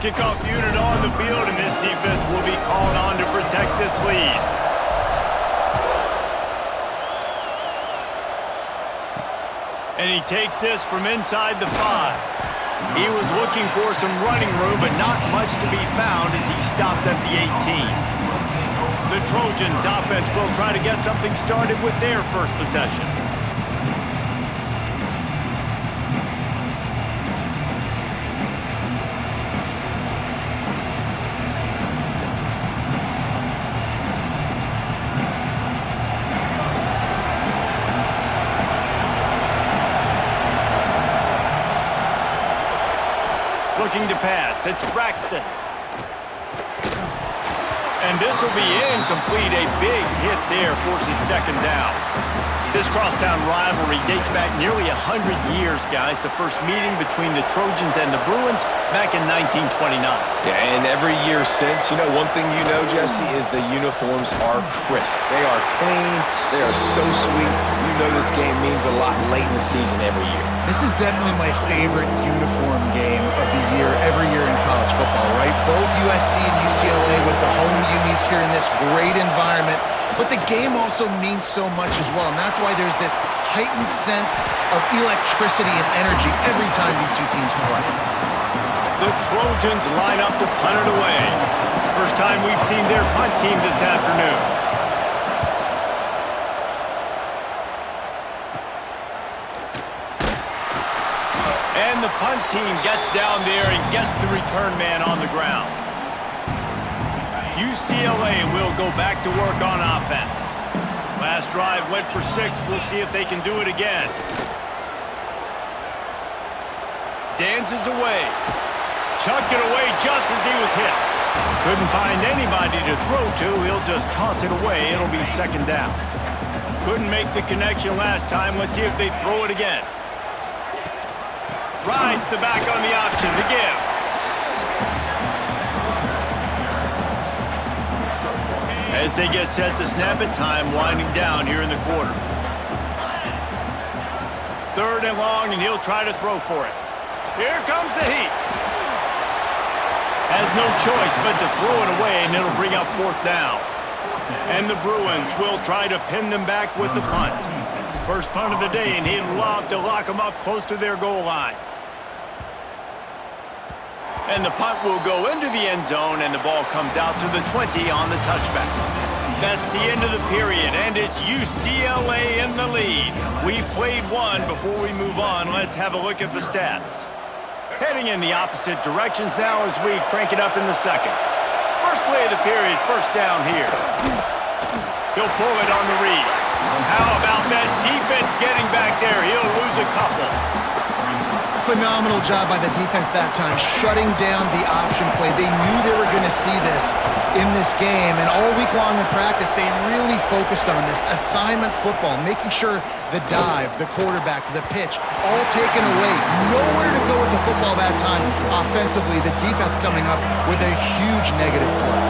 kickoff unit on the field, and this defense will be called on to protect this lead. And he takes this from inside the 5. He was looking for some running room, but not much to be found as he stopped at the 18. The Trojans offense will try to get something started with their first possession. Looking to pass, it's Braxton. And this will be incomplete. A big hit there forces second down. This crosstown rivalry dates back nearly 100 years, guys. The first meeting between the Trojans and the Bruins back in 1929. Yeah, and every year since, one thing you know, Jesse, is the uniforms are crisp. They are clean. They are so sweet. You know this game means a lot late in the season every year. This is definitely my favorite uniform game of the year, every year in college football, right? Both USC and UCLA with the home unis here in this great environment. But the game also means so much as well, and that's why there's this heightened sense of electricity and energy every time these two teams play. The Trojans line up to punt it away. First time we've seen their punt team this afternoon. And the punt team gets down there and gets the return man on the ground. UCLA will go back to work on offense. Last drive went for 6. We'll see if they can do it again. Dances away. Chucked it away just as he was hit. Couldn't find anybody to throw to. He'll just toss it away. It'll be second down. Couldn't make the connection last time. Let's see if they throw it again. Rides the back on the option to give. As they get set to snap it, time winding down here in the quarter. 3rd and long, and he'll try to throw for it. Here comes the heat. Has no choice but to throw it away, and it'll bring up 4th down. And the Bruins will try to pin them back with the punt. First punt of the day, and he'd love to lock them up close to their goal line. And the punt will go into the end zone, and the ball comes out to the 20 on the touchback. That's the end of the period, and it's UCLA in the lead. We've played one. Before we move on, let's have a look at the stats. Heading in the opposite directions now as we crank it up in the second. First play of the period, first down here. He'll pull it on the read. How about that defense getting back there? He'll lose a couple. Phenomenal job by the defense that time, shutting down the option play. They knew they were going to see this in this game, and all week long in practice, they really focused on this assignment football, making sure the dive, the quarterback, the pitch, all taken away. Nowhere to go with the football that time offensively. The defense coming up with a huge negative play.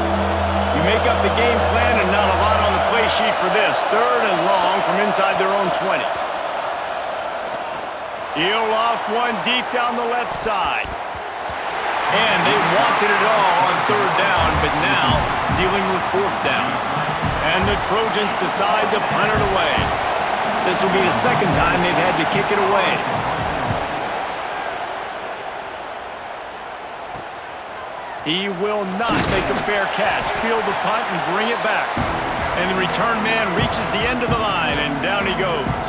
You make up the game plan and not a lot on the play sheet for this. 3rd and long from inside their own 20. He'll loft one deep down the left side. And they wanted it all on 3rd down, but now dealing with 4th down. And the Trojans decide to punt it away. This will be the second time they've had to kick it away. He will not make a fair catch. Field the punt and bring it back. And the return man reaches the end of the line, and down he goes.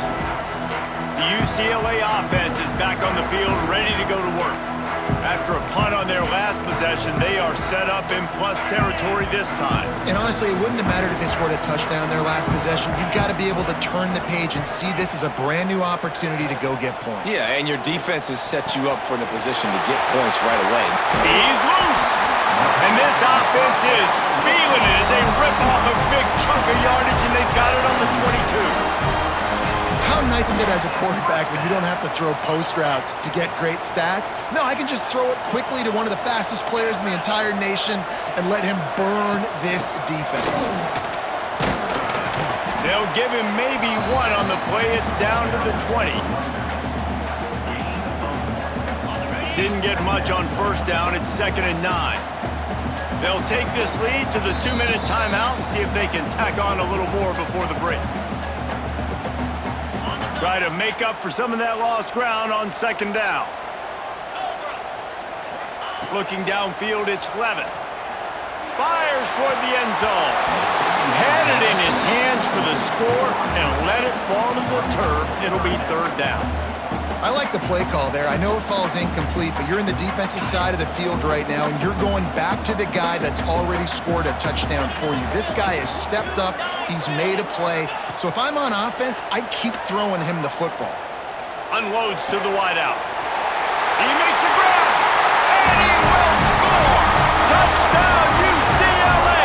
The UCLA offense is back on the field, ready to go to work. After a punt on their last possession, they are set up in plus territory this time. And honestly, it wouldn't have mattered if they scored a touchdown their last possession. You've got to be able to turn the page and see this as a brand new opportunity to go get points. Yeah, and your defense has set you up for the position to get points right away. He's loose. And this offense is feeling it as they rip off a big chunk of yardage, and they've got it on the 22. How nice is it as a quarterback when you don't have to throw post routes to get great stats? No, I can just throw it quickly to one of the fastest players in the entire nation and let him burn this defense. They'll give him maybe one on the play. It's down to the 20. didn't get much on first down. It's 2nd and 9. They'll take this lead to the 2-minute timeout and see if they can tack on a little more before the break. Try to make up for some of that lost ground on 2nd down. Looking downfield, it's Levitt. Fires toward the end zone. Had it in his hands for the score and let it fall to the turf. It'll be 3rd down. I like the play call there. I know it falls incomplete, but you're in the defensive side of the field right now, and you're going back to the guy that's already scored a touchdown for you. This guy has stepped up. He's made a play. So if I'm on offense, I keep throwing him the football. Unloads to the wideout. He makes a grab, and he will score! Touchdown, UCLA!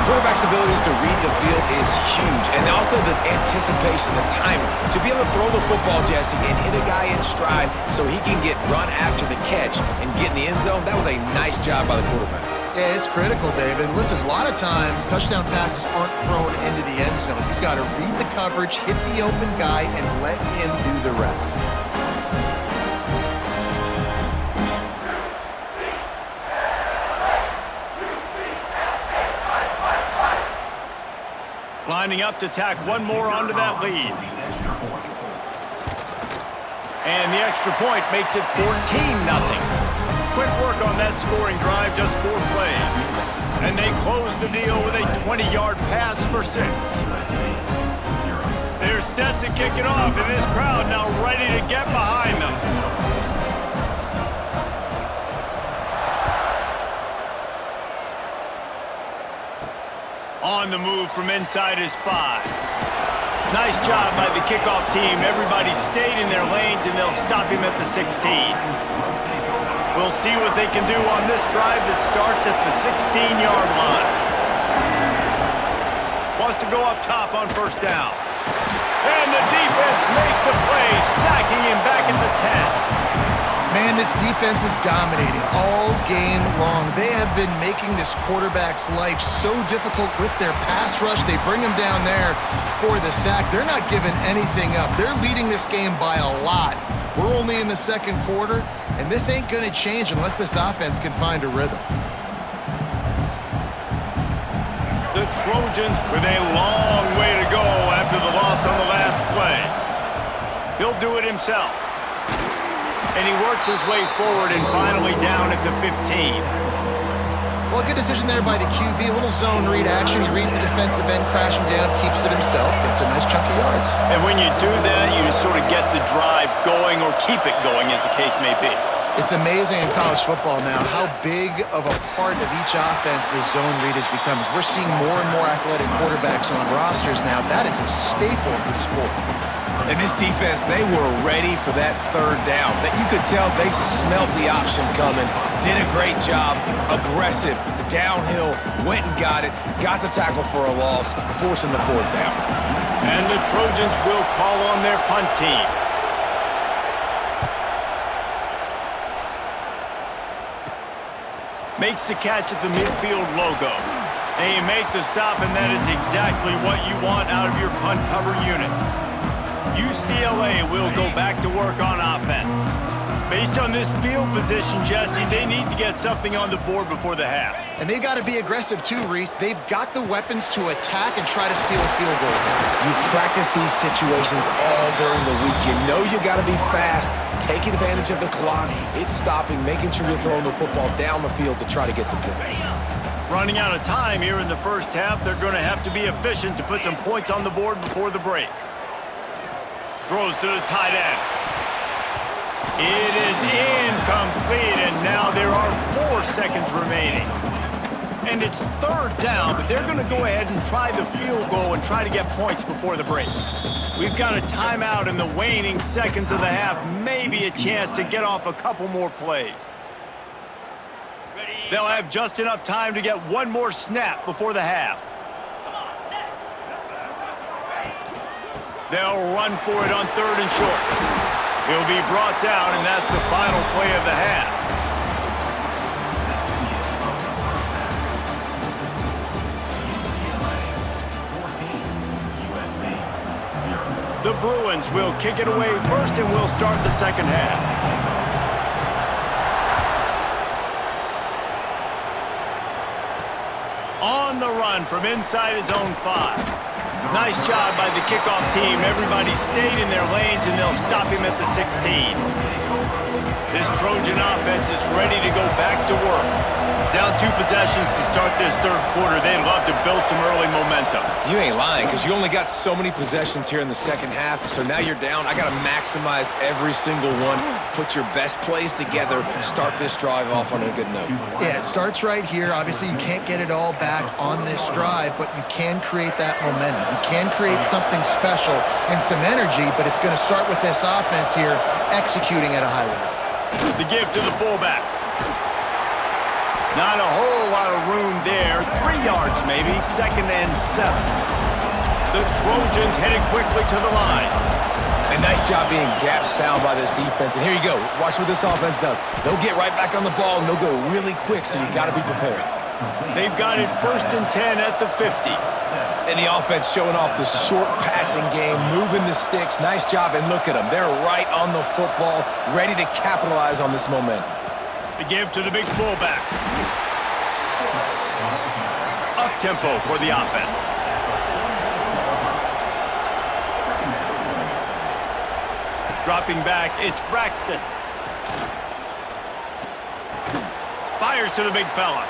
Quarterback's abilities to read the field is huge, and also the anticipation, the timing. To be able to throw the football, Jesse, and hit a guy in stride so he can get run after the catch and get in the end zone, that was a nice job by the quarterback. Yeah, it's critical, David. Listen, a lot of times touchdown passes aren't thrown into the end zone. You've got to read the coverage, hit the open guy, and let him do the rest. Lining up to tack one more onto that lead. And the extra point makes it 14-0. Quick work on that scoring drive, just 4 plays. And they close the deal with a 20-yard pass for 6. They're set to kick it off, and this crowd now ready to get behind them. On the move from inside his 5. Nice job by the kickoff team. Everybody stayed in their lanes, and they'll stop him at the 16. We'll see what they can do on this drive that starts at the 16-yard line. Wants to go up top on first down. And the defense makes a play, sacking him back at the 10. Man, this defense is dominating all game long. They have been making this quarterback's life so difficult with their pass rush. They bring him down there for the sack. They're not giving anything up. They're leading this game by a lot. We're only in the 2nd quarter, and this ain't going to change unless this offense can find a rhythm. The Trojans with a long way to go after the loss on the last play. He'll do it himself. And he works his way forward and finally down at the 15. Well, a good decision there by the QB. A little zone read action. He reads the defensive end crashing down, keeps it himself, gets a nice chunk of yards. And when you do that, you just sort of get the drive going or keep it going, as the case may be. It's amazing in college football now how big of a part of each offense the zone read has become. As we're seeing more and more athletic quarterbacks on rosters now, that is a staple of the sport. And this defense, they were ready for that 3rd down. That you could tell they smelled the option coming, did a great job, aggressive, downhill, went and got it, got the tackle for a loss, forcing the 4th down. And the Trojans will call on their punt team. Makes the catch at the midfield logo. And you make the stop, and that is exactly what you want out of your punt cover unit. UCLA will go back to work on offense. Based on this field position, Jesse, they need to get something on the board before the half. And they've got to be aggressive too, Reese. They've got the weapons to attack and try to steal a field goal. You practice these situations all during the week. You know you got to be fast, taking advantage of the clock. It's stopping, making sure you're throwing the football down the field to try to get some points. Running out of time here in the first half, they're going to have to be efficient to put some points on the board before the break. Throws to the tight end. It is incomplete, and now there are 4 seconds remaining. And it's 3rd down, but they're going to go ahead and try the field goal and try to get points before the break. We've got a timeout in the waning seconds of the half, maybe a chance to get off a couple more plays. They'll have just enough time to get one more snap before the half. They'll run for it on 3rd and short. He'll be brought down, and that's the final play of the half. The Bruins will kick it away first, and we'll start the second half. On the run from inside his own 5. Nice job by the kickoff team. Everybody stayed in their lanes, and they'll stop him at the 16. This Trojan offense is ready to go back to work. Down 2 possessions to start this third quarter. They'd love to build some early momentum. You ain't lying, because you only got so many possessions here in the second half, so now you're down. I got to maximize every single one, put your best plays together, start this drive off on a good note. Yeah, it starts right here. Obviously, you can't get it all back on this drive, but you can create that momentum. You can create something special and some energy, but it's going to start with this offense here executing at a high level. The give to the fullback. Not a whole lot of room there. 3 yards maybe, 2nd and 7. The Trojans headed quickly to the line. A nice job being gap sound by this defense. And here you go. Watch what this offense does. They'll get right back on the ball, and they'll go really quick, so you got to be prepared. They've got it 1st and 10 at the 50. And the offense showing off the short passing game, moving the sticks. Nice job, and look at them. They're right on the football, ready to capitalize on this momentum. The give to the big fullback. Up-tempo for the offense. Dropping back, it's Braxton. Fires to the big fella.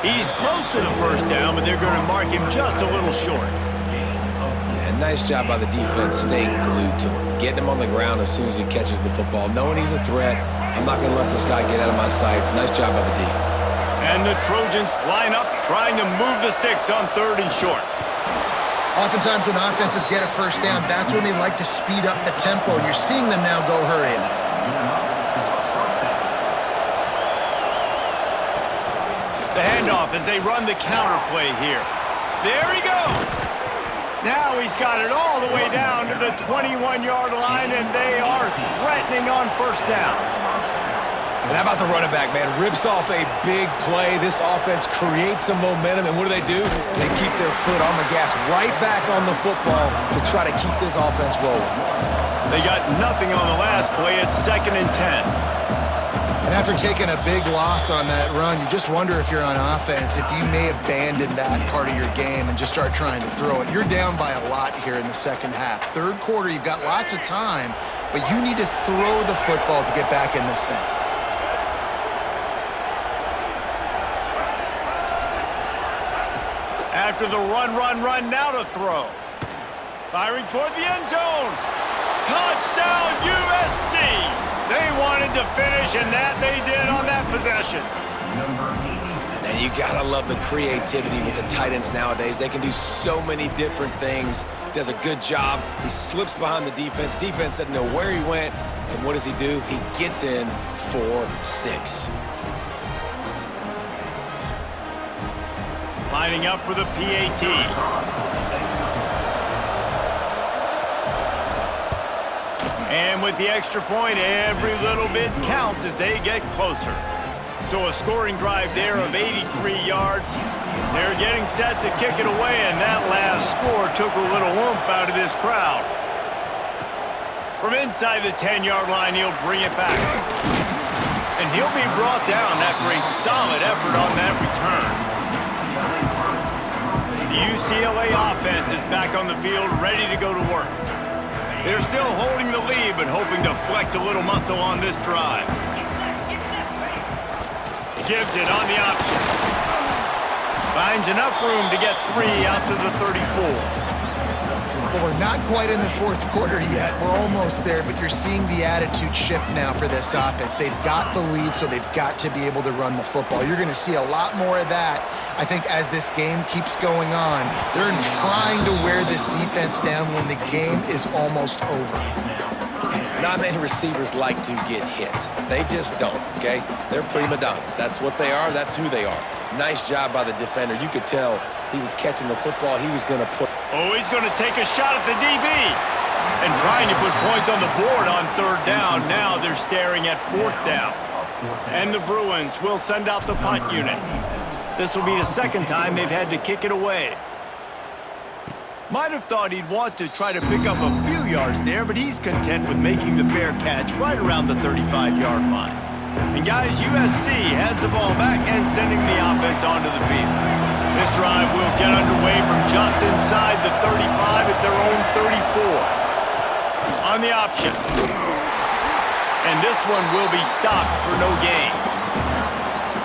He's close to the 1st down, but they're going to mark him just a little short. Yeah, nice job by the defense staying glued to him, getting him on the ground as soon as he catches the football, knowing he's a threat. I'm not going to let this guy get out of my sights. Nice job by the D. And the Trojans line up, trying to move the sticks on 3rd and short. Oftentimes when offenses get a 1st down, that's when they like to speed up the tempo, and you're seeing them now go hurry up. The handoff as they run the counter play here. There he goes. Now he's got it all the way down to the 21-yard line, and they are threatening on 1st down. And how about the running back, man? Rips off a big play. This offense creates some momentum, and what do? They keep their foot on the gas, right back on the football to try to keep this offense rolling. They got nothing on the last play. It's 2nd and 10. And after taking a big loss on that run, you just wonder if you're on offense, if you may abandon that part of your game and just start trying to throw it. You're down by a lot here in the second half. Third quarter, you've got lots of time, but you need to throw the football to get back in this thing. After the run, now to throw. Firing toward the end zone. Touchdown, USC! They wanted to finish, and that they did on that possession. And you gotta love the creativity with the tight ends nowadays. They can do so many different things. Does a good job. He slips behind the defense. Defense doesn't know where he went. And what does he do? He gets in for 6. Lining up for the PAT. And with the extra point, every little bit counts as they get closer. So a scoring drive there of 83 yards. They're getting set to kick it away, and that last score took a little oomph out of this crowd. From inside the 10-yard line, he'll bring it back. And he'll be brought down after a solid effort on that return. The UCLA offense is back on the field, ready to go to work. They're still holding the lead, but hoping to flex a little muscle on this drive. Gives it on the option. Finds enough room to get 3 out to the 34. Well, we're not quite in the fourth quarter yet. We're almost there, but you're seeing the attitude shift now for this offense. They've got the lead, so they've got to be able to run the football. You're going to see a lot more of that, I think, as this game keeps going on. They're trying to wear this defense down when the game is almost over. Not many receivers like to get hit. They just don't, okay? They're prima donnas. That's what they are. That's who they are. Nice job by the defender. You could tell he was catching the football. He was going to put... Oh, he's going to take a shot at the DB. And trying to put points on the board on 3rd down. Now they're staring at 4th down. And the Bruins will send out the punt unit. This will be the second time they've had to kick it away. Might have thought he'd want to try to pick up a few yards there, but he's content with making the fair catch right around the 35-yard line. And guys, USC has the ball back and sending the offense onto the field. This drive will get underway from just inside the 35 at their own 34. On the option. And this one will be stopped for no gain.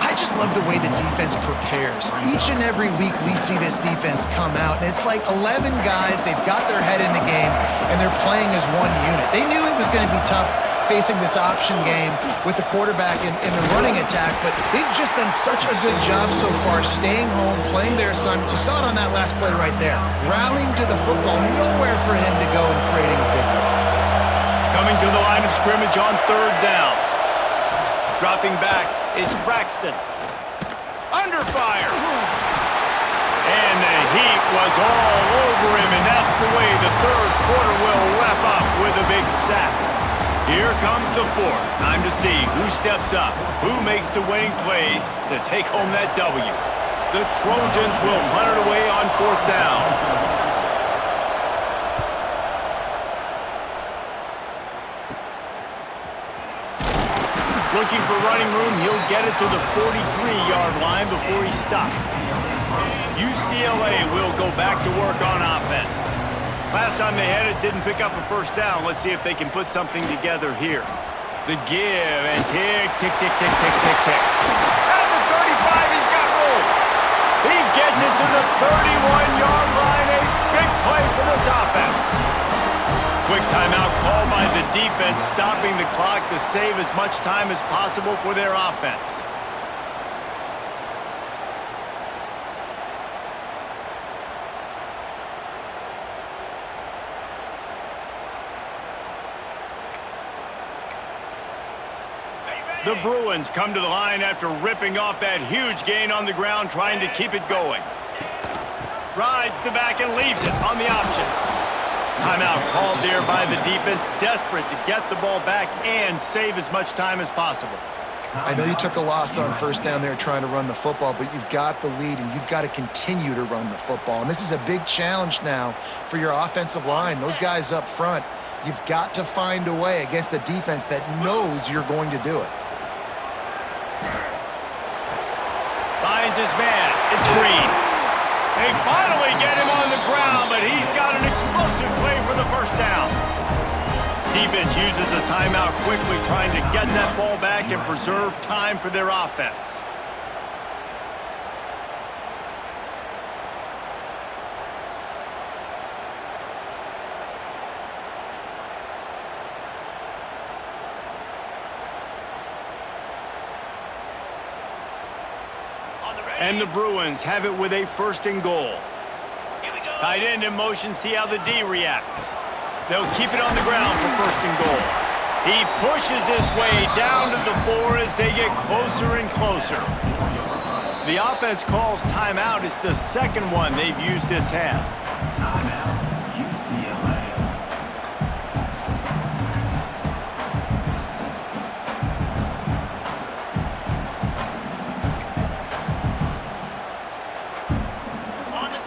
I just love the way the defense prepares. Each and every week we see this defense come out, and it's like 11 guys, they've got their head in the game, and they're playing as one unit. They knew it was going to be tough facing this option game with the quarterback in the running attack, but they've just done such a good job so far staying home, playing their assignments. You saw it on that last play right there. Rallying to the football, nowhere for him to go and creating a big loss. Coming to the line of scrimmage on third down. Dropping back, it's Braxton. Under fire. And the heat was all over him, and that's the way the third quarter will wrap up with a big sack. Here comes the fourth. Time to see who steps up, who makes the winning plays to take home that W. The Trojans will punt it away on fourth down. Looking for running room, he'll get it to the 43-yard line before he stops. UCLA will go back to work on offense. Last time they had it, didn't pick up a first down. Let's see if they can put something together here. The give and tick, tick, tick, tick, tick, tick, tick. Out of the 35, he's got room. He gets it to the 31-yard line. A big play for this offense. Quick timeout called by the defense, stopping the clock to save as much time as possible for their offense. The Bruins come to the line after ripping off that huge gain on the ground, trying to keep it going. Rides the back and leaves it on the option. Timeout called there by the defense, desperate to get the ball back and save as much time as possible. I know you took a loss on first down there trying to run the football, but you've got the lead, and you've got to continue to run the football. And this is a big challenge now for your offensive line. Those guys up front, you've got to find a way against a defense that knows you're going to do it. Finds his man. It's Green. They finally get him on the ground, but he's got an explosive play for the first down. Defense uses a timeout quickly, trying to get that ball back and preserve time for their offense. And the Bruins have it with a first and goal. Tight end in motion, see how the D reacts. They'll keep it on the ground for first and goal. He pushes his way down to the 4 as they get closer and closer. The offense calls timeout. It's the second one they've used this half.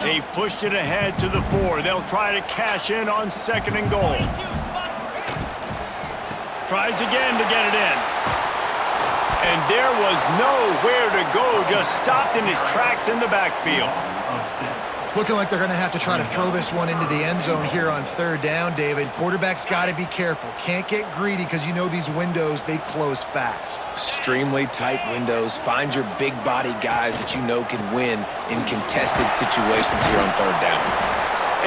They've pushed it ahead to the 4. They'll try to cash in on second and goal. Tries again to get it in. And there was nowhere to go, just stopped in his tracks in the backfield. It's looking like they're going to have to try to throw this one into the end zone here on third down, David. Quarterback's got to be careful. Can't get greedy because you know these windows, they close fast. Extremely tight windows. Find your big body guys that you know can win in contested situations here on third down.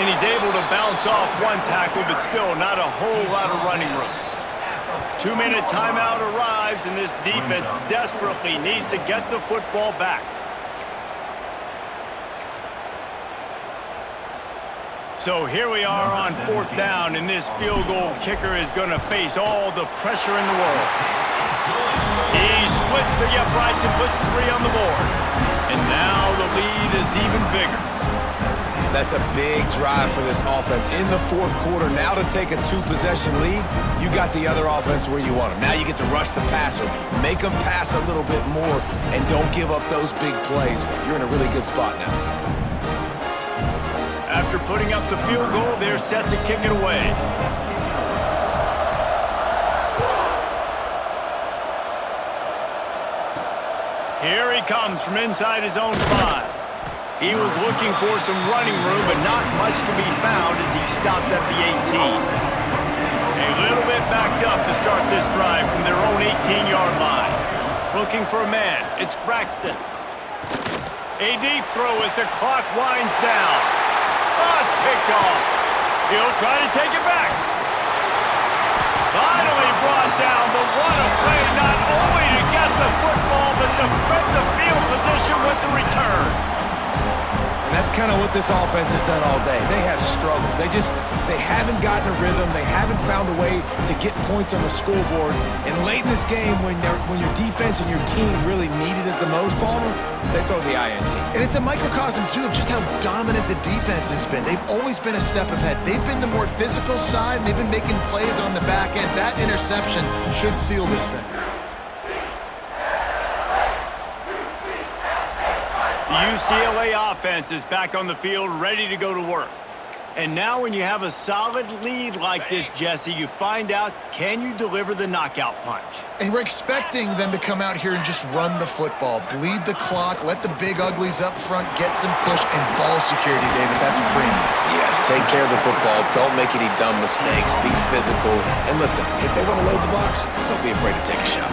And he's able to bounce off one tackle, but still not a whole lot of running room. 2-minute timeout arrives, and this defense desperately needs to get the football back. So here we are on fourth down, and this field goal kicker is going to face all the pressure in the world. He splits the uprights and puts 3 on the board. And now the lead is even bigger. That's a big drive for this offense in the fourth quarter. Now to take a 2-possession lead, you got the other offense where you want them. Now you get to rush the passer, make them pass a little bit more, and don't give up those big plays. You're in a really good spot now. After putting up the field goal, they're set to kick it away. Here he comes from inside his own 5. He was looking for some running room, but not much to be found as he stopped at the 18. A little bit backed up to start this drive from their own 18-yard line. Looking for a man. It's Braxton. A deep throw as the clock winds down. Oh, it's picked off. He'll try to take it back. Finally brought down, but what a play, not only to get the football, but to flip the field position with the return. And that's kind of what this offense has done all day. They have struggled. They haven't gotten a rhythm. They haven't found a way to get points on the scoreboard. And late in this game, when your defense and your team really needed it the most, Palmer, they throw the INT. And it's a microcosm, too, of just how dominant the defense has been. They've always been a step ahead. They've been the more physical side, and they've been making plays on the back end. That interception should seal this thing. The UCLA offense is back on the field, ready to go to work. And now when you have a solid lead like this, Jesse, you find out, can you deliver the knockout punch? And we're expecting them to come out here and just run the football, bleed the clock, let the big uglies up front get some push, and ball security, David. That's a premium. Yes, take care of the football. Don't make any dumb mistakes. Be physical. And listen, if they want to load the box, don't be afraid to take a shot.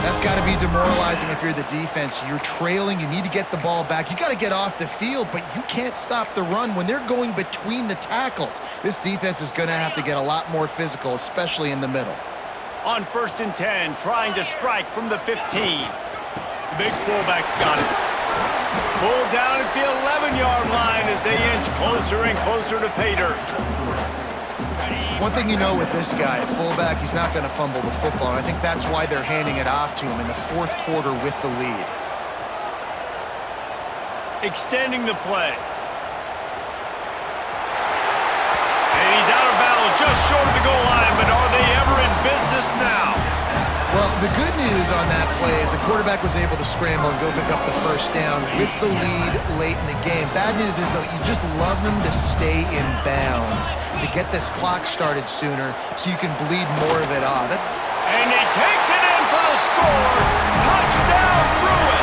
That's got to be demoralizing if you're the defense. You're trailing. You need to get the ball back. You got to get off the field, but you can't stop the run when they're going between the tackles. This defense is going to have to get a lot more physical, especially in the middle. On 1st and 10, trying to strike from the 15. The big fullback's got it. Pulled down at the 11-yard line as they inch closer and closer to pay dirt. One thing you know with this guy, at fullback, he's not going to fumble the football, and I think that's why they're handing it off to him in the fourth quarter with the lead. Extending the play. And he's out of bounds just short of the goal line, but are they ever in business now? Well, the good news on that play is the quarterback was able to scramble and go pick up the first down with the lead late in the game. Bad news is, though, you just love them to stay in bounds, to get this clock started sooner so you can bleed more of it off. And he takes it in for the score. Touchdown, Bruins!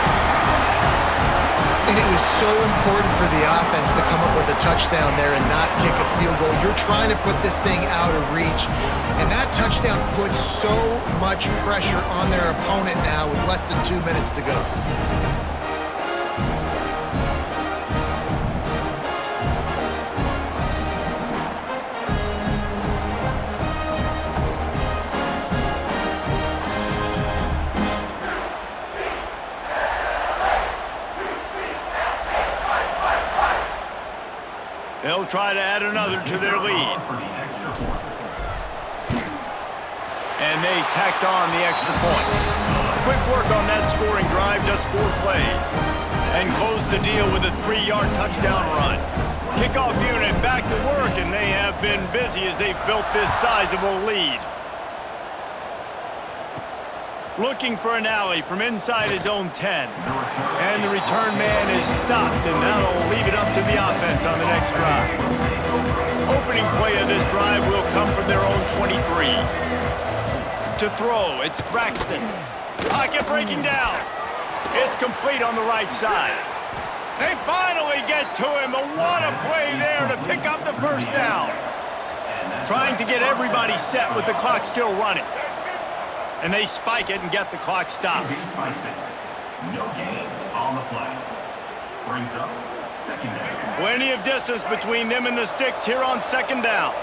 And it was so important for the offense to come up with a touchdown there and not kick a field goal. You're trying to put this thing out of reach. And that touchdown puts so much pressure on their opponent now with less than 2 minutes to go. They'll try to add another to their lead. And they tacked on the extra point. Quick work on that scoring drive, just 4 plays. And close the deal with a 3-yard touchdown run. Kickoff unit back to work, and they have been busy as they've built this sizable lead. Looking for an alley from inside his own 10. And the return man is stopped, and that'll leave it up to the offense on the next drive. Opening play of this drive will come from their own 23. To throw, it's Braxton. Pocket breaking down. It's complete on the right side. They finally get to him, but what a play there to pick up the first down. Trying to get everybody set with the clock still running. And they spike it and get the clock stopped. No gain on the play. Brings up 2nd down. Plenty of distance between them and the sticks here on 2nd down.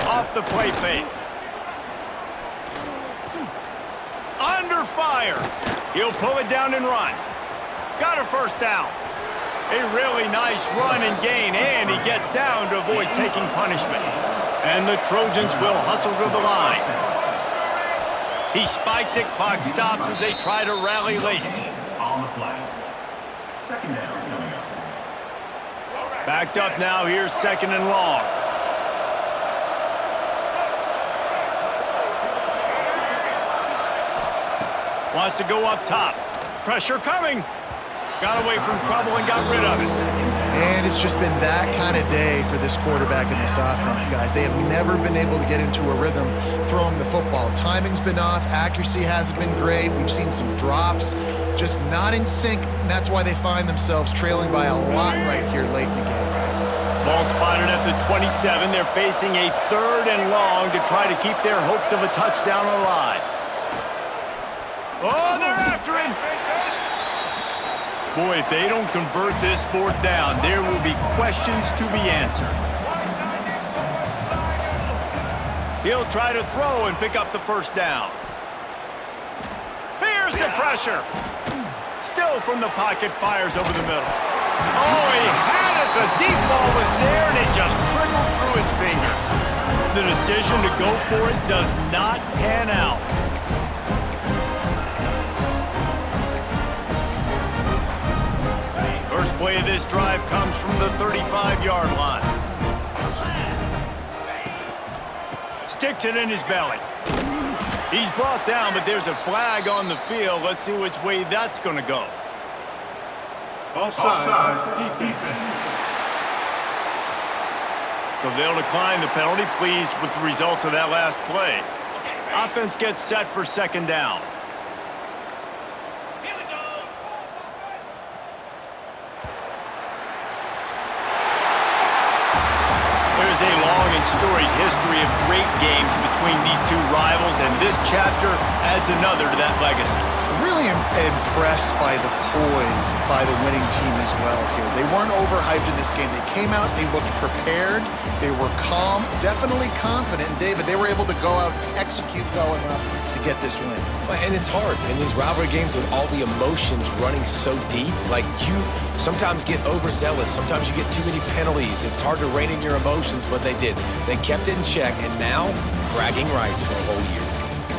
Off the play fake. Under fire. He'll pull it down and run. Got a first down. A really nice run and gain, and he gets down to avoid taking punishment. And the Trojans will hustle to the line. He spikes it, clock stops as they try to rally late. On the play. 2nd down coming up. Backed up now, here's 2nd and long. Wants to go up top. Pressure coming. Got away from trouble and got rid of it. And it's just been that kind of day for this quarterback and this offense, guys. They have never been able to get into a rhythm throwing the football. Timing's been off. Accuracy hasn't been great. We've seen some drops, just not in sync, and that's why they find themselves trailing by a lot right here late in the game. Ball spotted at the 27. They're facing a 3rd and long to try to keep their hopes of a touchdown alive. Oh, they're after him! Boy, if they don't convert this 4th down, there will be questions to be answered. He'll try to throw and pick up the 1st down. Here's the pressure. Still from the pocket, fires over the middle. Oh, he had it. The deep ball was there, and it just trickled through his fingers. The decision to go for it does not pan out. First play of this drive comes from the 35-yard line. Sticks it in his belly. He's brought down, but there's a flag on the field. Let's see which way that's going to go. Offside, defense. So they'll decline the penalty, pleased with the results of that last play. Offense gets set for 2nd down. There's a long and storied history of great games between these two rivals, and this chapter adds another to that legacy. Really impressed by the poise by the winning team as well here. They weren't overhyped in this game. They came out, they looked prepared, they were calm, definitely confident. And David, they were able to go out and execute well enough to get this win. And it's hard in these rivalry games with all the emotions running so deep. Like, you sometimes get overzealous. Sometimes you get too many penalties. It's hard to rein in your emotions, but they did. They kept it in check, and now bragging rights for a whole year.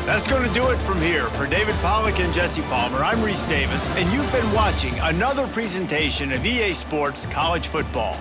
That's going to do it from here. For David Pollack and Jesse Palmer, I'm Reese Davis, and you've been watching another presentation of EA Sports College Football.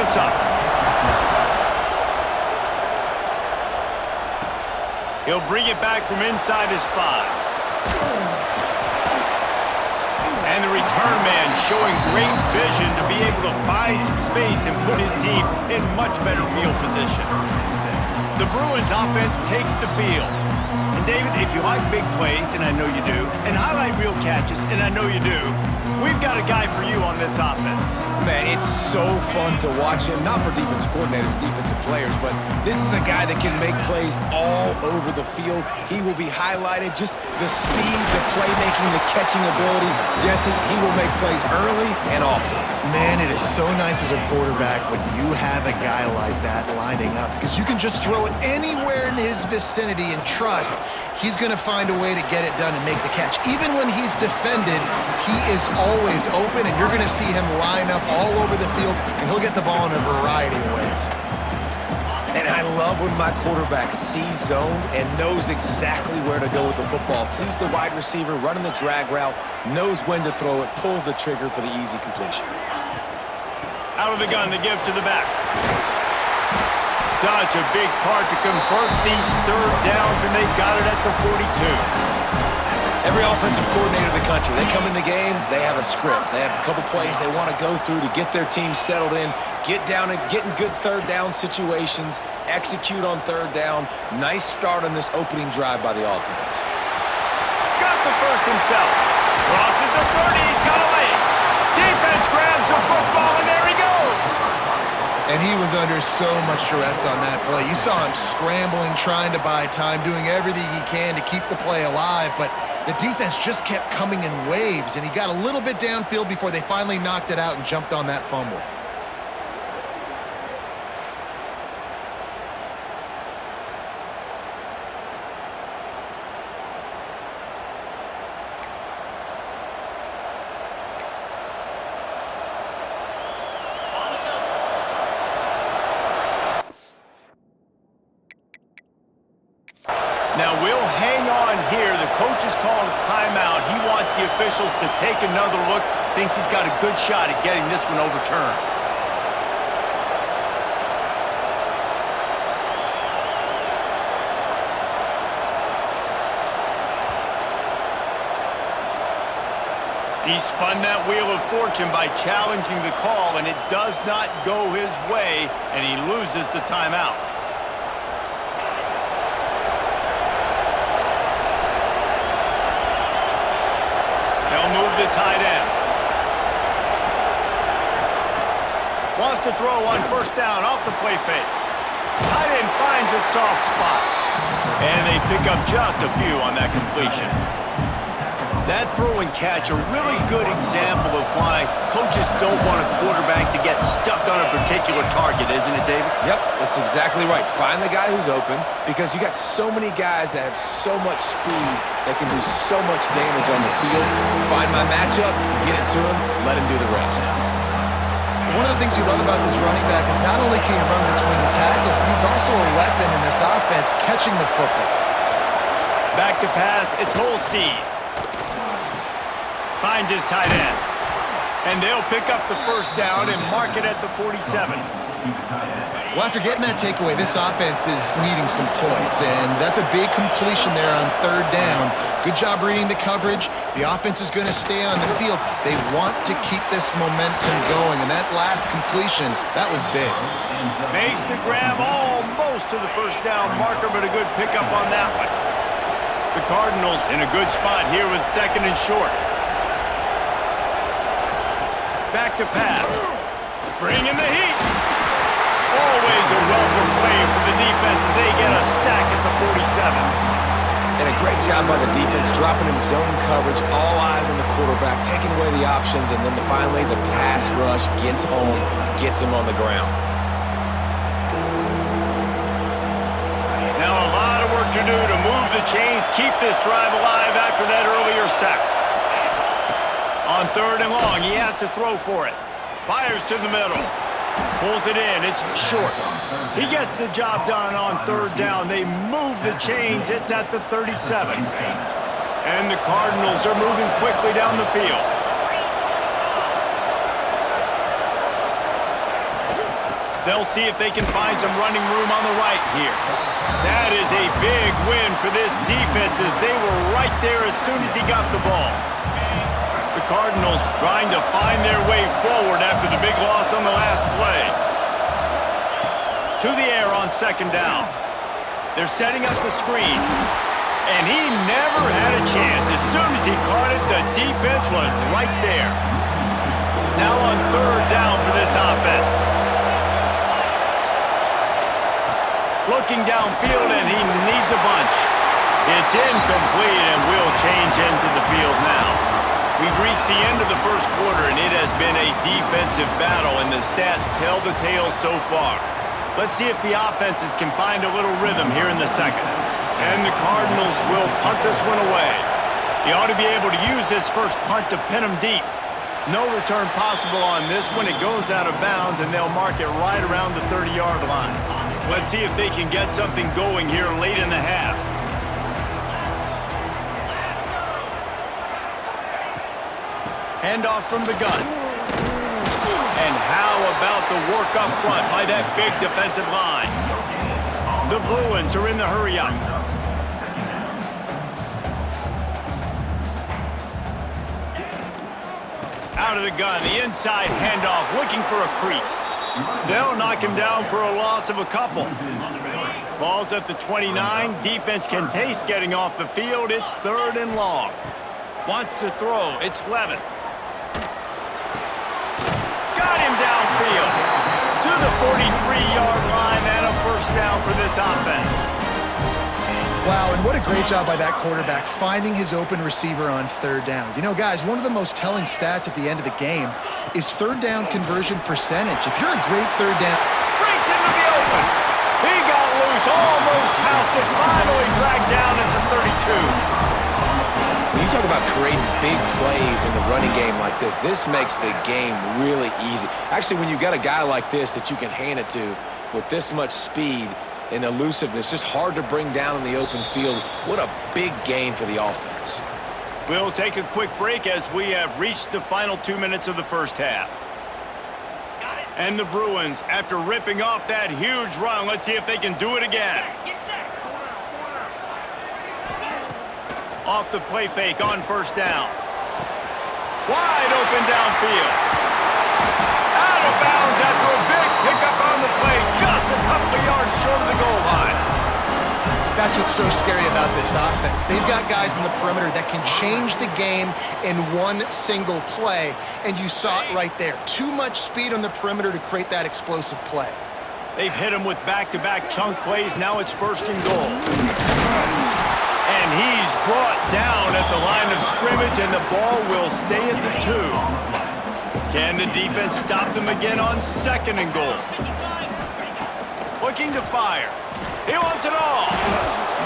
this up. He'll bring it back from inside his 5. And the return man showing great vision to be able to find some space and put his team in much better field position. The Bruins offense takes the field. And David, if you like big plays, and I know you do, and highlight reel catches, and I know you do, we've got a guy for you on this offense. Man, it's so fun to watch him, not for defensive coordinators, defensive players, but this is a guy that can make plays all over the field. He will be highlighted, just the speed, the playmaking, the catching ability. Jesse, he will make plays early and often. Man, it is so nice as a quarterback when you have a guy like that lining up, because you can just throw it anywhere in his vicinity and trust he's going to find a way to get it done and make the catch. Even when he's defended, he is always open, and you're going to see him line up all over the field, and he'll get the ball in a variety of ways. And I love when my quarterback sees zone and knows exactly where to go with the football. Sees the wide receiver running the drag route, knows when to throw it, pulls the trigger for the easy completion. Out of the gun to give to the back. Such a big part to convert these third downs, and they got it at the 42. Every offensive coordinator in the country, they come in the game, they have a script. They have a couple plays they want to go through to get their team settled in, get down and get in good third down situations, execute on third down. Nice start on this opening drive by the offense. Got the first himself. Crosses the 30. He's got a lane. Defense grabs the football, and there he goes. And he was under so much duress on that play. You saw him scrambling, trying to buy time, doing everything he can to keep the play alive, but the defense just kept coming in waves, and he got a little bit downfield before they finally knocked it out and jumped on that fumble. Now we'll hang on here. The coach is calling a timeout. He wants the officials to take another look. Thinks he's got a good shot at getting this one overturned. He spun that wheel of fortune by challenging the call, and it does not go his way, and he loses the timeout. They'll move the tight end. Wants to throw on first down off the play fake. Tight end finds a soft spot. And they pick up just a few on that completion. That throw and catch, a really good example of why coaches don't want a quarterback to get stuck on a particular target, isn't it, David? Yep, that's exactly right. Find the guy who's open, because you got so many guys that have so much speed that can do so much damage on the field. Find my matchup, get it to him, let him do the rest. One of the things you love about this running back is not only can he run between the tackles, but he's also a weapon in this offense, catching the football. Back to pass, it's Holstein. Finds his tight end. And they'll pick up the first down and mark it at the 47. Well, after getting that takeaway, this offense is needing some points, and that's a big completion there on third down. Good job reading the coverage. The offense is going to stay on the field. They want to keep this momentum going, and that last completion, that was big. Makes the grab almost to the first down marker, but a good pickup on that one. The Cardinals in a good spot here with second and short. Back to pass. Bring in the heat. Always a welcome play for the defense as they get a sack at the 47. And a great job by the defense, dropping in zone coverage, all eyes on the quarterback, taking away the options, and then finally the pass rush gets home, gets him on the ground. Now a lot of work to do to move the chains, keep this drive alive after that earlier sack. On third and long, he has to throw for it. Fires to the middle. Pulls it in. It's short. He gets the job done on third down. They move the chains. It's at the 37. And the Cardinals are moving quickly down the field. They'll see if they can find some running room on the right here. That is a big win for this defense as they were right there as soon as he got the ball. The Cardinals trying to find their way forward after the big loss on the last play. To the air on second down. They're setting up the screen. And he never had a chance. As soon as he caught it, the defense was right there. Now on third down for this offense. Looking downfield, and he needs a bunch. It's incomplete, and we'll change ends of the field now. We've reached the end of the first quarter, and it has been a defensive battle, and the stats tell the tale so far. Let's see if the offenses can find a little rhythm here in the second. And the Cardinals will punt this one away. They ought to be able to use this first punt to pin them deep. No return possible on this one. It goes out of bounds, and they'll mark it right around the 30-yard line. Let's see if they can get something going here late in the half. Handoff from the gun. And how about the work up front by that big defensive line? The Bruins are in the hurry up. Out of the gun, the inside handoff, looking for a crease. They'll knock him down for a loss of a couple. Ball's at the 29. Defense can taste getting off the field. It's third and long. Wants to throw. It's Levin. Got him downfield. To the 43-yard line and a first down for this offense. Wow, and what a great job by that quarterback finding his open receiver on third down. You know, guys, one of the most telling stats at the end of the game is third down conversion percentage. If you're a great third down... Breaks into the open. He got loose, almost passed it, finally dragged down at the 32. When you talk about creating big plays in the running game like this makes the game really easy. Actually, when you've got a guy like this that you can hand it to with this much speed and elusiveness, just hard to bring down in the open field. What a big gain for the offense. We'll take a quick break as we have reached the final 2 minutes of the first half. And the Bruins, after ripping off that huge run, let's see if they can do it again. Off the play fake on first down. Wide open downfield. Out of bounds after a big pickup on the play, just a couple of yards short of the goal line. That's what's so scary about this offense. They've got guys in the perimeter that can change the game in one single play, and you saw it right there. Too much speed on the perimeter to create that explosive play. They've hit him with back-to-back chunk plays. Now it's first and goal. And he's brought down at the line of scrimmage, and the ball will stay at the 2. Can the defense stop them again on second and goal? Looking to fire. He wants it all.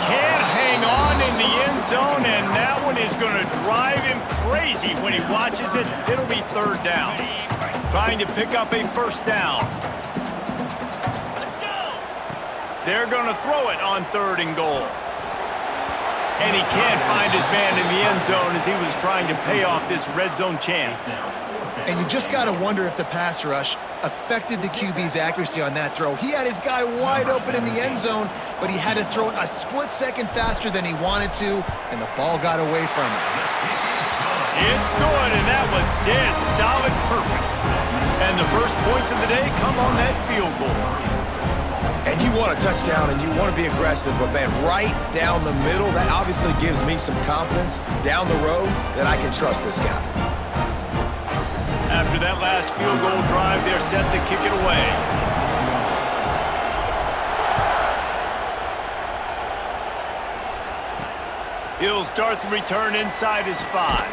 Can't hang on in the end zone, and that one is going to drive him crazy when he watches it. It'll be third down. Trying to pick up a first down. They're going to throw it on third and goal. And he can't find his man in the end zone as he was trying to pay off this red zone chance. And you just got to wonder if the pass rush affected the QB's accuracy on that throw. He had his guy wide open in the end zone, but he had to throw it a split second faster than he wanted to, and the ball got away from him. It's good, and that was dead solid perfect. And the first points of the day come on that field goal. And you want a touchdown and you want to be aggressive, but man, right down the middle, that obviously gives me some confidence down the road that I can trust this guy. After that last field goal drive, they're set to kick it away. He'll start the return inside his 5.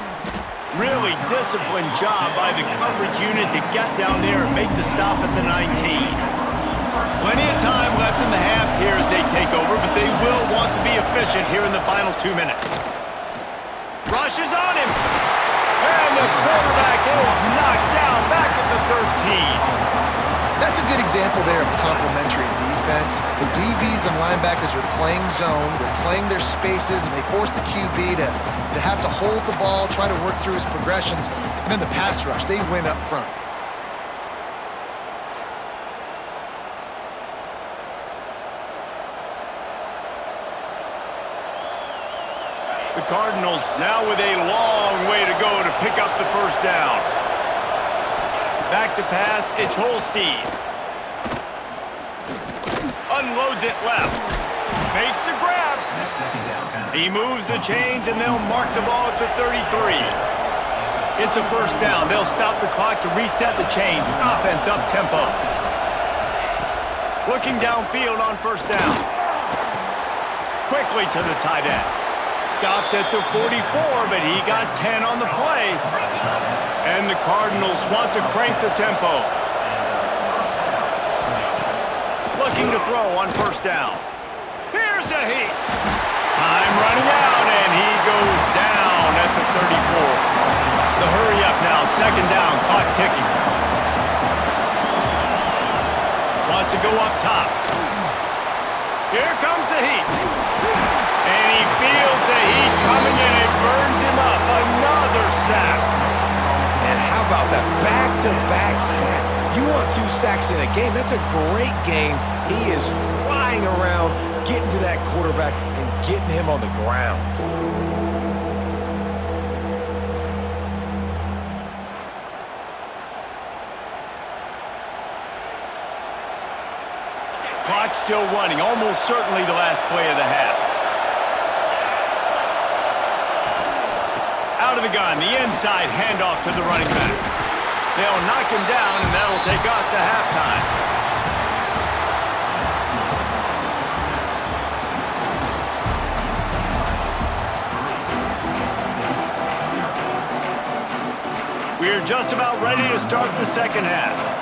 Really disciplined job by the coverage unit to get down there and make the stop at the 19. Plenty of time left in the half here as they take over, but they will want to be efficient here in the final 2 minutes. Rush is on him. And the quarterback is knocked down back at the 13. That's a good example there of complementary defense. The DBs and linebackers are playing zone, they're playing their spaces, and they force the QB to have to hold the ball, try to work through his progressions, and then the pass rush, they win up front. The Cardinals now with a long way to go to pick up the first down. Back to pass, it's Holstein. Unloads it left. Makes the grab. He moves the chains, and they'll mark the ball at the 33. It's a first down. They'll stop the clock to reset the chains. Offense up-tempo. Looking downfield on first down. Quickly to the tight end. Stopped at the 44, but he got 10 on the play. And the Cardinals want to crank the tempo. Looking to throw on first down. Here's a heat. Time running out, and he goes down at the 34. The hurry up now, second down, clock ticking. Wants to go up top. Here comes the heat. And he feels the heat coming in. It burns him up. Another sack. And how about that back-to-back sack? You want 2 sacks in a game, that's a great game. He is flying around, getting to that quarterback and getting him on the ground. Clock still running, almost certainly the last play of the half. Out of the gun, the inside handoff to the running back. They'll knock him down, and that'll take us to halftime. We're just about ready to start the second half.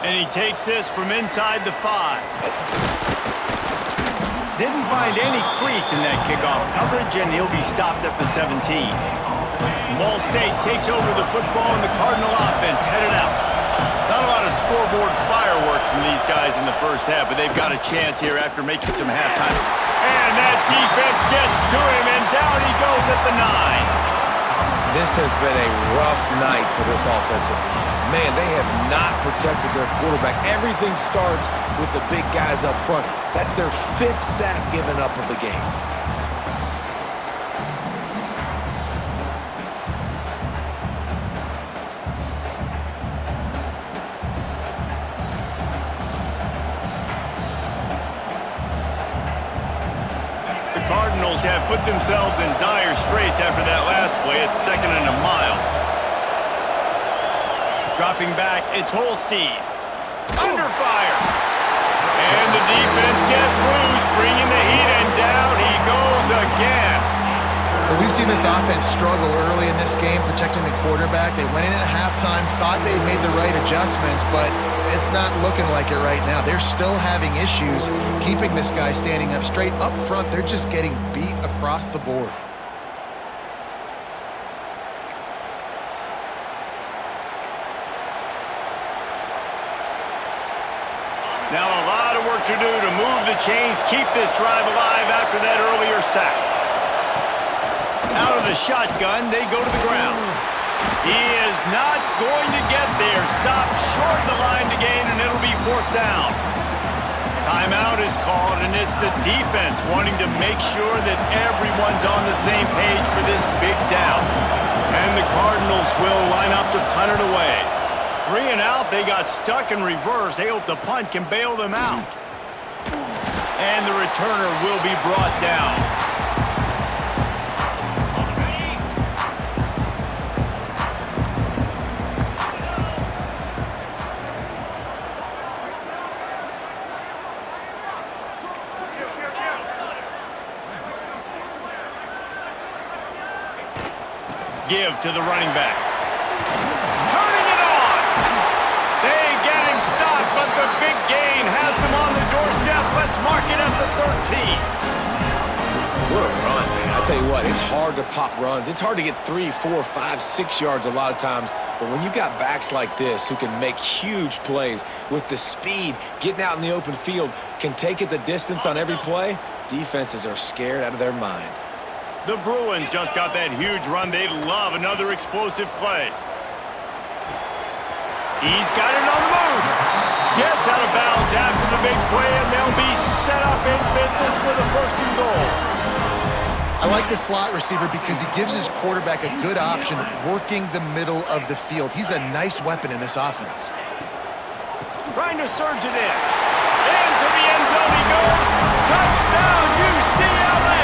And he takes this from inside the 5. Didn't find any crease in that kickoff coverage, and he'll be stopped at the 17. Ball State takes over the football, and the Cardinal offense headed out. Not a lot of scoreboard fireworks from these guys in the first half, but they've got a chance here after making some halftime. And that defense gets to him, and down he goes at the 9. This has been a rough night for this offensive line. Man, they have not protected their quarterback. Everything starts with the big guys up front. That's their 5th sack given up of the game. The Cardinals have put themselves in dire straits after that last play. It's 2nd and a mile. Dropping back, it's Holstein. Under fire. And the defense gets loose, bringing the heat, and down he goes again. Well, we've seen this offense struggle early in this game, protecting the quarterback. They went in at halftime, thought they made the right adjustments, but it's not looking like it right now. They're still having issues keeping this guy standing up straight. Up front, they're just getting beat across the board. Now a lot of work to do to move the chains, keep this drive alive after that earlier sack. Out of the shotgun, they go to the ground. He is not going to get there. Stopped short of the line to gain, and it'll be 4th down. Timeout is called, and it's the defense wanting to make sure that everyone's on the same page for this big down. And the Cardinals will line up to punt it away. 3 and out, they got stuck in reverse. They hope the punt can bail them out. And the returner will be brought down. Give to the running back. Turning it on! They get him stopped, but the big gain has them on the doorstep. Let's mark it at the 13. What a run, man. I tell you what, it's hard to pop runs. It's hard to get 3, 4, 5, 6 yards a lot of times. But when you've got backs like this who can make huge plays with the speed, getting out in the open field, can take it the distance on every play, defenses are scared out of their mind. The Bruins just got that huge run. They love another explosive play. He's got it on the move. Gets out of bounds after the big play, and they'll be set up in business with a 1st and goal. I like the slot receiver because he gives his quarterback a good option working the middle of the field. He's a nice weapon in this offense. Trying to surge it in. Into the end zone he goes. Touchdown, UCLA!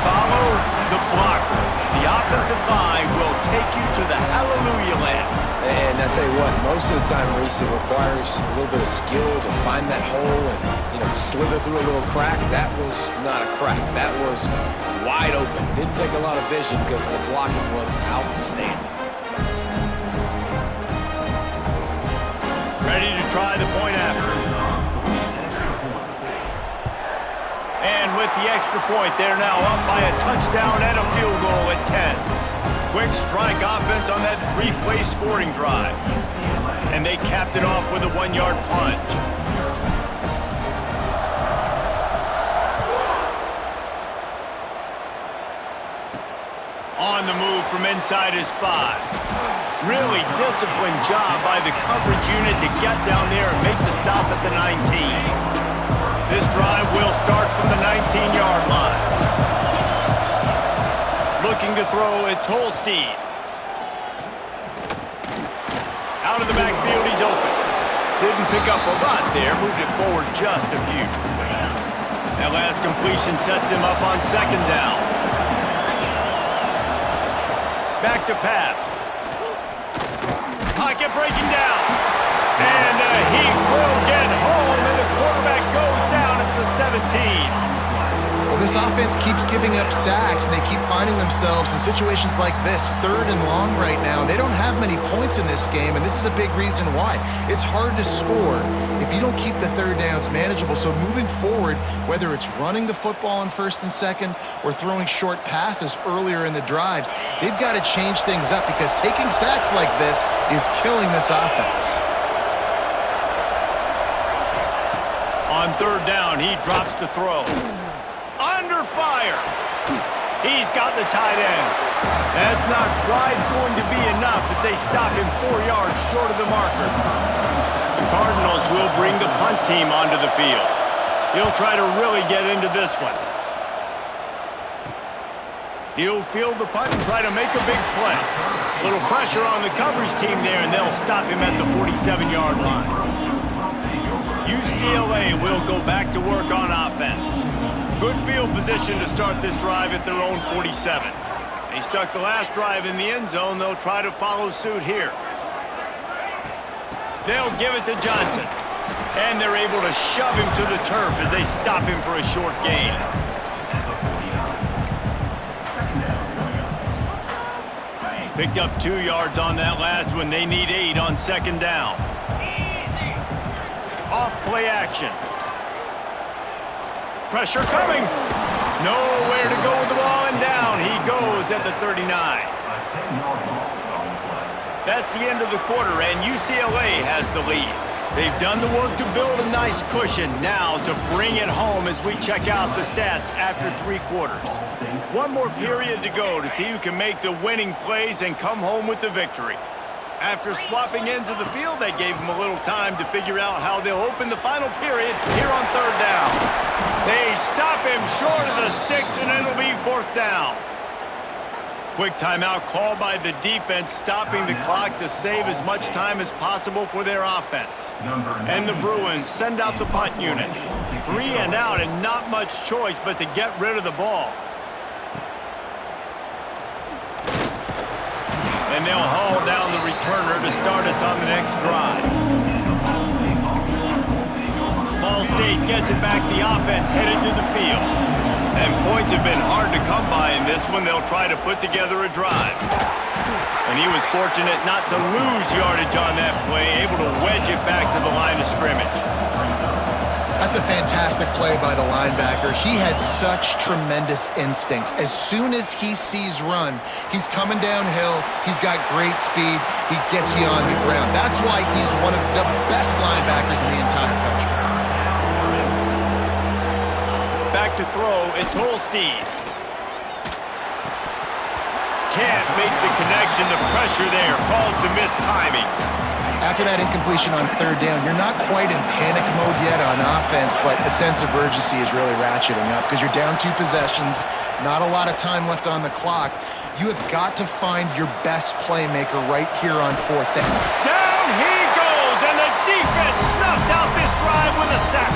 Follow the blockers. The offensive line will take you to the hallelujah land. And I tell you what, most of the time, Reese, it requires a little bit of skill to find that hole and, slither through a little crack. That was not a crack. That was wide open. Didn't take a lot of vision because the blocking was outstanding. Ready to try the point after. And with the extra point, they're now up by a touchdown and a field goal at 10. Quick strike offense on that 3-play scoring drive. And they capped it off with a 1-yard plunge. On the move from inside his 5. Really disciplined job by the coverage unit to get down there and make the stop at the 19. This drive will start from the 19-yard line. Looking to throw, it's Holstein. Out of the backfield, he's open. Didn't pick up a lot there, moved it forward just a few. That last completion sets him up on 2nd down. Back to pass. Pocket breaking down. And he will get home, and the quarterback goes down at the 17. Well, this offense keeps giving up sacks, and they keep finding themselves in situations like this, 3rd and long right now. They don't have many points in this game, and this is a big reason why. It's hard to score if you don't keep the 3rd downs manageable. So moving forward, whether it's running the football on 1st and 2nd or throwing short passes earlier in the drives, they've got to change things up because taking sacks like this is killing this offense. On 3rd down, he drops to throw. Under fire. He's got the tight end. That's not quite going to be enough as they stop him 4 yards short of the marker. The Cardinals will bring the punt team onto the field. He'll try to really get into this one. He'll field the punt and try to make a big play. A little pressure on the coverage team there, and they'll stop him at the 47-yard line. UCLA will go back to work on offense. Good field position to start this drive at their own 47. They stuck the last drive in the end zone. They'll try to follow suit here. They'll give it to Johnson. And they're able to shove him to the turf as they stop him for a short gain. Picked up 2 yards on that last one. They need 8 on 2nd down. Off play action. Pressure coming. Nowhere to go with the ball, and down he goes at the 39. That's the end of the quarter, and UCLA has the lead. They've done the work to build a nice cushion. Now to bring it home as we check out the stats after 3 quarters. One more period to go to see who can make the winning plays and come home with the victory. After swapping ends of the field, that gave them a little time to figure out how they'll open the final period here on 3rd down. They stop him short of the sticks, and it'll be 4th down. Quick timeout called by the defense, stopping the clock to save as much time as possible for their offense. And the Bruins send out the punt unit. 3 and out, and not much choice but to get rid of the ball. And they'll haul down the returner to start us on the next drive. Ball State gets it back. The offense headed to the field. And points have been hard to come by in this one. They'll try to put together a drive. And he was fortunate not to lose yardage on that play, able to wedge it back to the line of scrimmage. That's a fantastic play by the linebacker. He has such tremendous instincts. As soon as he sees run, he's coming downhill. He's got great speed. He gets you on the ground. That's why he's one of the best linebackers in the entire country. Back to throw, it's Holstein. can't make the connection. The pressure there calls the missed timing. After that incompletion on third down, you're not quite in panic mode yet on offense, but a sense of urgency is really ratcheting up because you're down 2 possessions, not a lot of time left on the clock. You have got to find your best playmaker right here on fourth down. Down he goes, and the defense snuffs out this drive with a sack.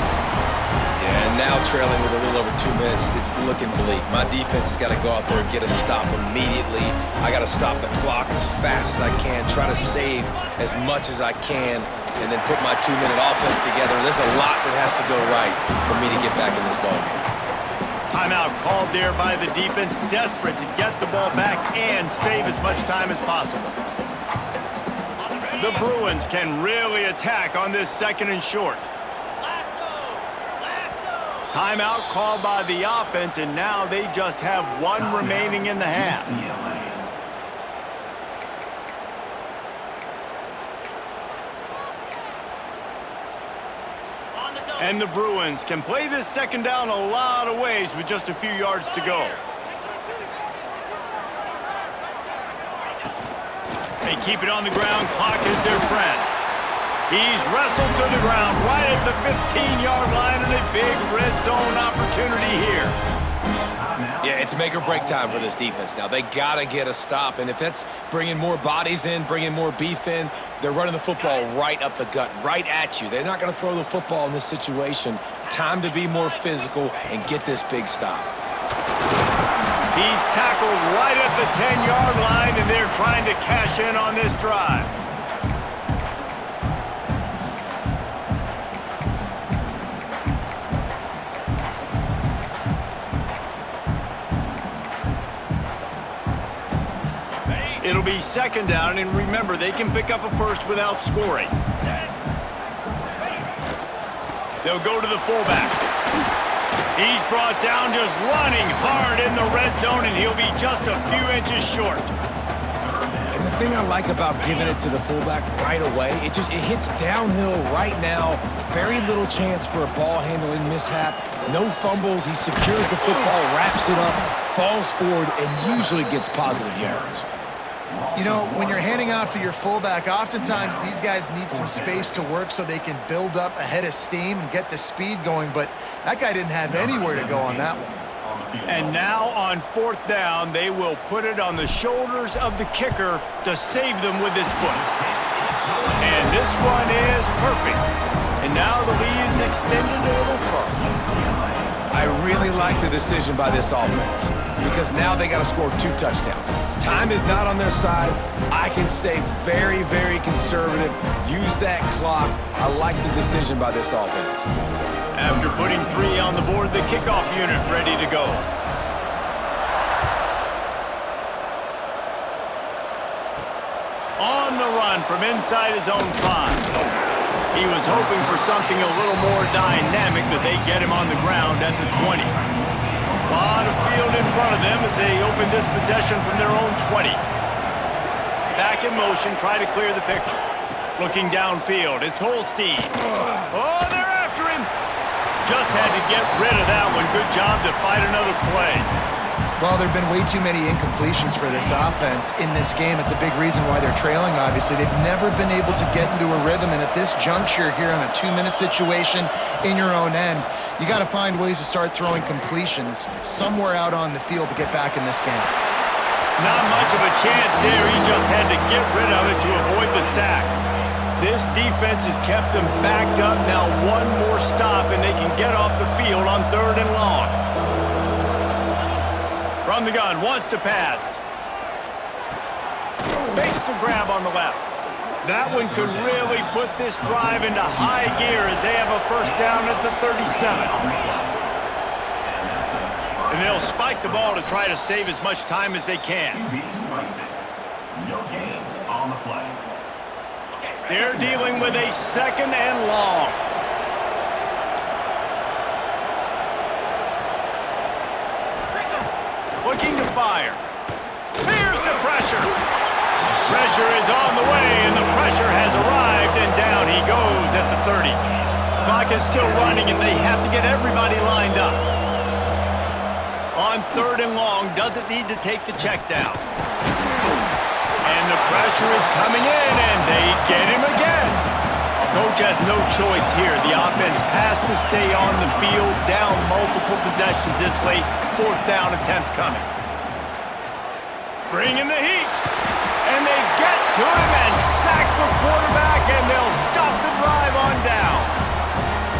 Yeah, and now trailing with a little over 2 minutes, it's looking bleak. My defense has got to go out there and get a stop immediately. I got to stop the clock as fast as I can, try to save as much as I can, and then put my 2-minute offense together. There's a lot that has to go right for me to get back in this ballgame. Timeout called there by the defense, desperate to get the ball back and save as much time as possible. The Bruins can really attack on this 2nd and short. Timeout called by the offense, and now they just have 1 remaining in the half. And the Bruins can play this 2nd down a lot of ways with just a few yards to go. They keep it on the ground. Clock is their friend. He's wrestled to the ground right at the 15-yard line, and a big red zone opportunity here. Yeah, it's make or break time for this defense now. They got to get a stop, and if that's bringing more bodies in, bringing more beef in, they're running the football right up the gut, right at you. They're not going to throw the football in this situation. Time to be more physical and get this big stop. He's tackled right at the 10-yard line, and they're trying to cash in on this drive. It'll be 2nd down, and remember, they can pick up a first without scoring. They'll go to the fullback. He's brought down just running hard in the red zone, and he'll be just a few inches short. And the thing I like about giving it to the fullback right away, it hits downhill right now. Very little chance for a ball handling mishap. No fumbles. He secures the football, wraps it up, falls forward, and usually gets positive yards. You know, when you're handing off to your fullback, oftentimes these guys need some space to work so they can build up a head of steam and get the speed going, but that guy didn't have anywhere to go on that one. And now on 4th down, they will put it on the shoulders of the kicker to save them with his foot. And this one is perfect. And now the lead is extended a little further. I really like the decision by this offense because now they got to score 2 touchdowns. Time is not on their side. I can stay very, very conservative, use that clock. I like the decision by this offense. After putting 3 on the board, the kickoff unit ready to go. On the run from inside his own 5. He was hoping for something a little more dynamic, but they get him on the ground at the 20. A lot of field in front of them as they open this possession from their own 20. Back in motion, try to clear the picture. Looking downfield, it's Holstein. Oh, they're after him. Just had to get rid of that one. Good job to fight another play. Well, there have been way too many incompletions for this offense in this game. It's a big reason why they're trailing, obviously. They've never been able to get into a rhythm, and at this juncture here on a 2-minute situation in your own end, you got to find ways to start throwing completions somewhere out on the field to get back in this game. Not much of a chance there. He just had to get rid of it to avoid the sack. This defense has kept them backed up. Now 1 more stop, and they can get off the field on 3rd and long. From the gun, wants to pass. Makes the grab on the left. That one could really put this drive into high gear as they have a first down at the 37. And they'll spike the ball to try to save as much time as they can. No gain on the play. They're dealing with a 2nd and long. Looking to fire. Here's the pressure. Pressure is on the way, and the pressure has arrived, and down he goes at the 30. Clock is still running, and they have to get everybody lined up. On 3rd and long, doesn't need to take the check down. Pressure is coming in, and they get him again. Coach has no choice here. The offense has to stay on the field, down multiple possessions this late. 4th down attempt coming. Bring in the heat. And they get to him and sack the quarterback, and they'll stop the drive on downs.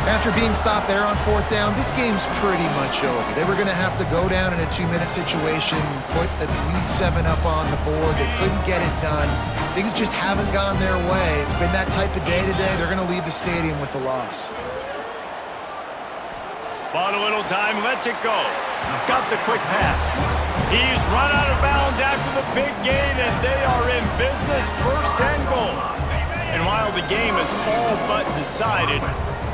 After being stopped there on 4th down, this game's pretty much over. They were going to have to go down in a 2-minute situation, put at least 7 up on the board. They couldn't get it done. Things just haven't gone their way. It's been that type of day today. They're going to leave the stadium with the loss. Bought a little time, lets it go. Got the quick pass. He's run out of bounds after the big gain, and they are in business, 1st and goal. And while the game is all but decided,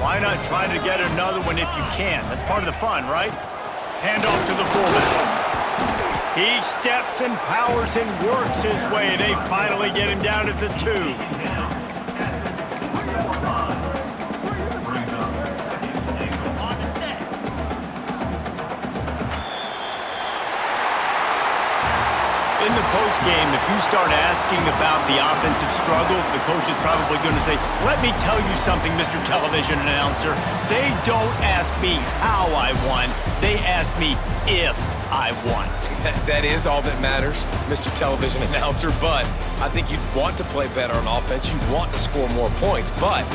why not try to get another one if you can? That's part of the fun, right? Hand off to the fullback. He steps and powers and works his way. They finally get him down at the 2. In the postgame, if you start asking about the offensive struggles, the coach is probably going to say, let me tell you something, Mr. Television Announcer. They don't ask me how I won. They ask me if I won. That is all that matters, Mr. Television Announcer, but I think you'd want to play better on offense. You'd want to score more points, but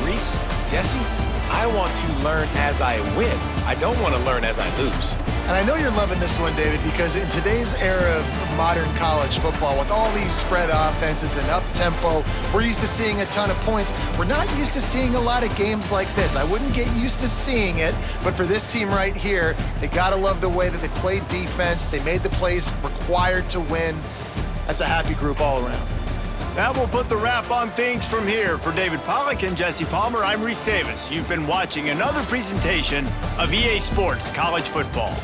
Reese, Jesse, I want to learn as I win. I don't want to learn as I lose. And I know you're loving this one, David, because in today's era of modern college football, with all these spread offenses and up-tempo, we're used to seeing a ton of points. We're not used to seeing a lot of games like this. I wouldn't get used to seeing it, but for this team right here, they got to love the way that they played defense. They made the plays required to win. That's a happy group all around. That will put the wrap on things from here. For David Pollack and Jesse Palmer, I'm Reese Davis. You've been watching another presentation of EA Sports College Football.